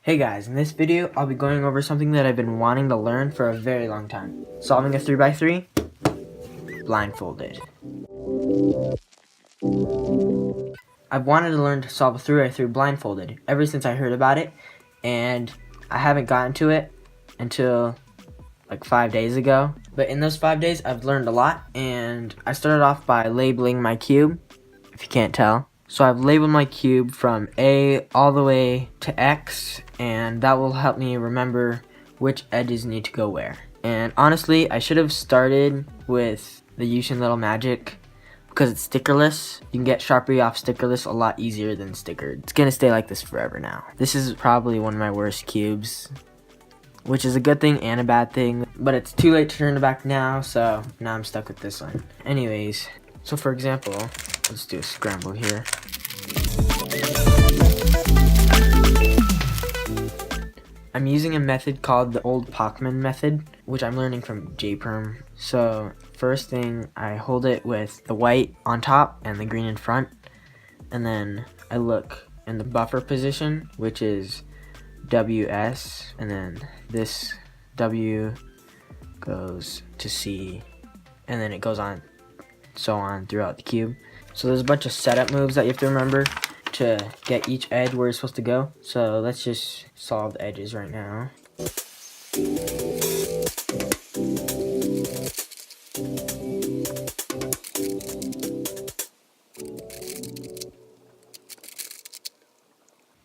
Hey guys, in this video I'll be going over something that I've been wanting to learn for a very long time. Solving a 3x3 blindfolded. I've wanted to learn to solve a 3x3 blindfolded ever since I heard about it, and I haven't gotten to it until like 5 days ago. But in those 5 days I've learned a lot, and I started off by labeling my cube, if you can't tell. So I've labeled my cube from A all the way to X, and that will help me remember which edges need to go where. And honestly, I should have started with the Yushin Little Magic because it's stickerless. You can get Sharpie off stickerless a lot easier than stickered. It's gonna stay like this forever now. This is probably one of my worst cubes, which is a good thing and a bad thing, but it's too late to turn it back now, so now I'm stuck with this one. Anyways, so for example, let's do a scramble here. I'm using a method called the old Pachman method, which I'm learning from JPerm. So first thing, I hold it with the white on top and the green in front, and then I look in the buffer position, which is WS, and then this W goes to C, and then it goes on so on throughout the cube. So there's a bunch of setup moves that you have to remember to get each edge where it's supposed to go. So let's just solve the edges right now.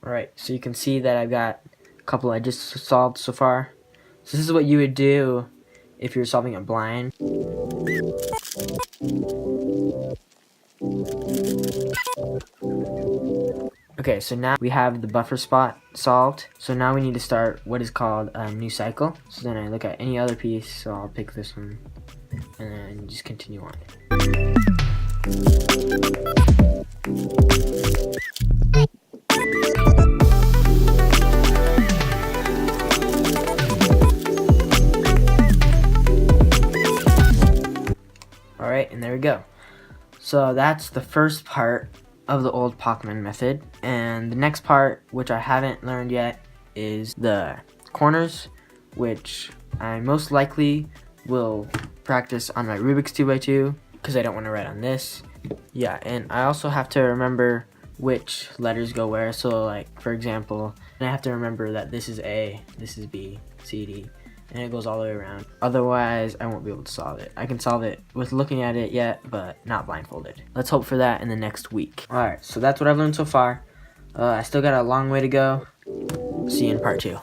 Alright, so you can see that I've got a couple edges solved so far. So this is what you would do if you're solving a blind. Okay, so now we have the buffer spot solved. So now we need to start what is called a new cycle. So then I look at any other piece, so I'll pick this one, and then just continue on. Alright, and there we go. So that's the first part of the old Pachman method, and the next part, which I haven't learned yet, is the corners, which I most likely will practice on my Rubik's 2x2 because I don't want to write on this. Yeah, and I also have to remember which letters go where. So like, for example, I have to remember that this is A, this is B, C, D, and it goes all the way around. Otherwise, I won't be able to solve it. I can solve it with looking at it yet, but not blindfolded. Let's hope for that in the next week. Alright, so that's what I've learned so far. I still got a long way to go. See you in part 2.